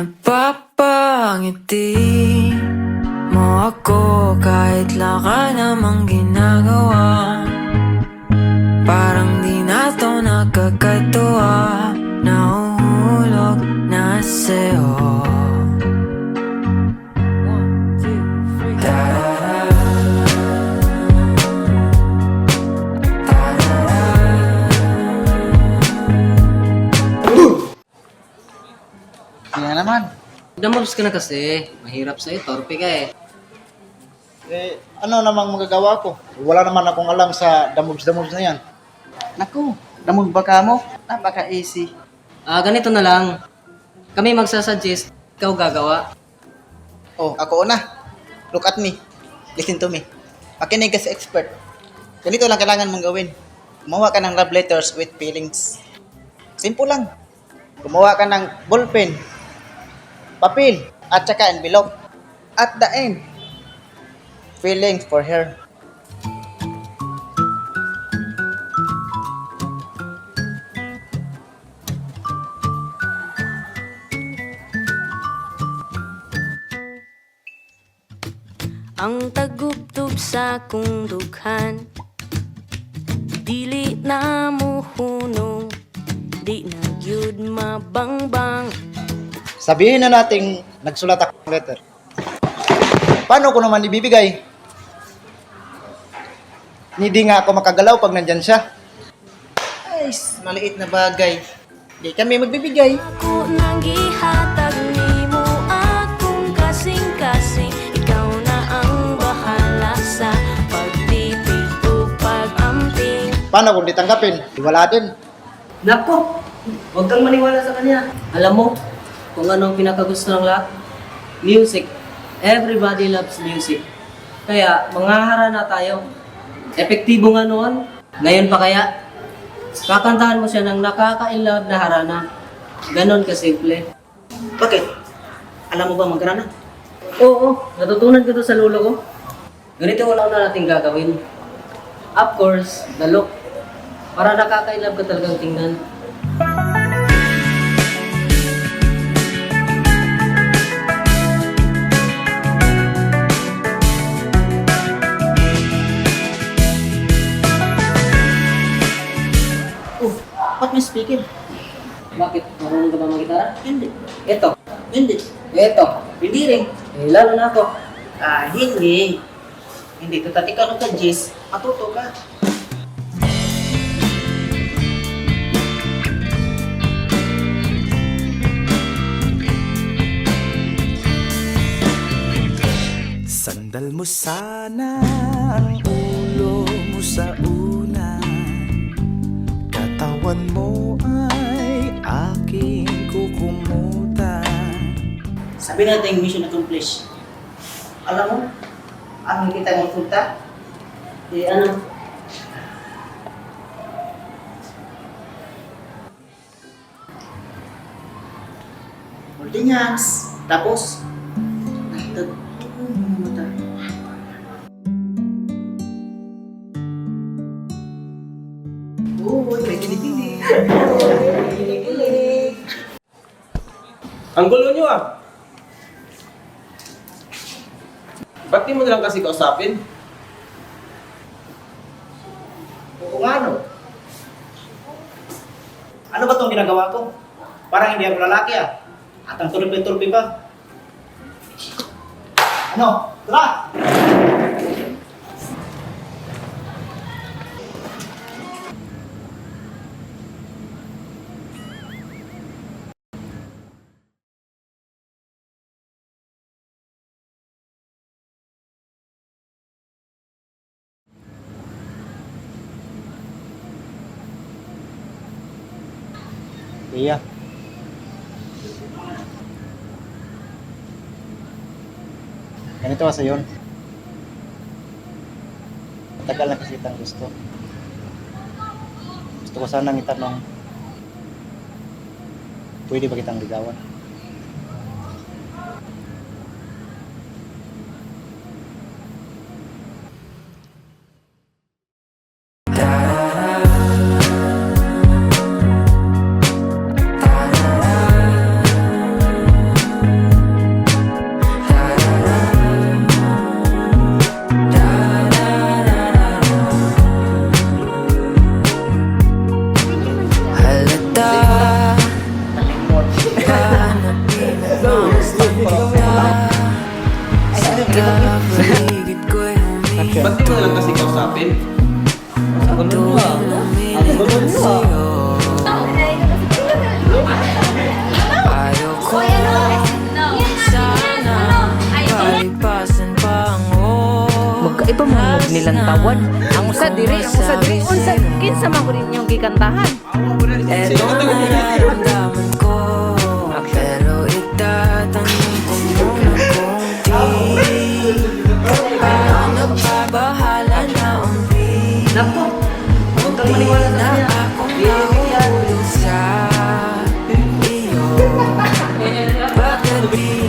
Napapangiti mo ako kahit laka namang ginagawa. Parang di na to nakakatuwa. Nahuhulog na sa'yo. Kaya naman. Damobs ka na kasi. Mahirap sa'yo, torpe ka eh. Ano namang magagawa ko? Wala naman akong alam sa damogs-damogs na yan. Naku, damog ba ka mo? Napaka-easy. Ganito na lang. Kami magsasuggest, ikaw gagawa. Oh, ako una. Look at me. Listen to me. Makinig ka sa expert. Ganito lang kailangan mong gawin. Gumawa ka ng love letters with feelings. Simple lang. Gumawa ka ng ballpen, papel, at saka envelope. At the end, feelings for her. Ang tagubtub sa kong dughan, dili na mo hunong, di na gyud mabangbang. Sabihin na nating nagsulat ako ng letter. Paano ko naman ibibigay? Hindi nga ako makagalaw pag nandyan siya. Ay, maliit na bagay. Di kami magbibigay. Ako nang gihatag nimo akong kasing-kasing. Ikaw na ang bahala sa pagtipig o pag-amping. Paano kung di tanggapin? Wala din. Nako, huwag kang maniwala sa kanya. Alam mo, kung ano ang pinakagusto ng lahat? Music. Everybody loves music. Kaya, manghahara na tayo. Epektibo nga noon. Ngayon pa kaya, kakantahan mo siya ng nakaka-inlove na harana. Ganon kasimple. Bakit? Alam mo ba magrana? Oo, natutunan ko to sa lolo ko. Ganito ko lang na natin gagawin. Of course, the look. Para nakaka-inlove ka talagang tingnan. Oh, ba't may speaker? Bakit? Marunong ka ba mag-gitara? Hindi. Ito. Hindi. Ito. Hindi rin. Lalo na ako. Hindi. Hindi. Tutati ka ka, Jess. Matuto ka. Sandal mo sana ang ulo mo sa unan. Katawan mo ay aking kukumutan. Sabi natin mission accomplished. Alam mo, ang kita ng punta, Ano? holding hands. Tapos, nahitag mata. Uy, may kinikilig. Kinikilig. Ang gulo nyo ah. Ba't di mo na lang kasi kausapin? Oo nga, no? Ano ba itong ginagawa ko? Parang hindi ako lalaki ah. At ang tulpi-tulpi pa. Ano? Tara! Iya. Ganito kasi yun. Matagal na kasi kitang gusto. Gusto ko sanang itanong, pwede ba kitang ligawan? mo na lang kasi kausapin. Ang gulo nyo ah. Ang gulo nyo ah. Ayoko sana palipasan pa ang Magkaiba man nilang tawad. Ang usa diri, ang usa diri. Unsa kinsa man ko ninyong gikantahan? Eto nararamdaman ko pero itatanong ko muna kung di paano ba bahala na umpi Naku, huwag kang maniwala sa kanya. akong Bibigyan. nahulog sa iyo bakit di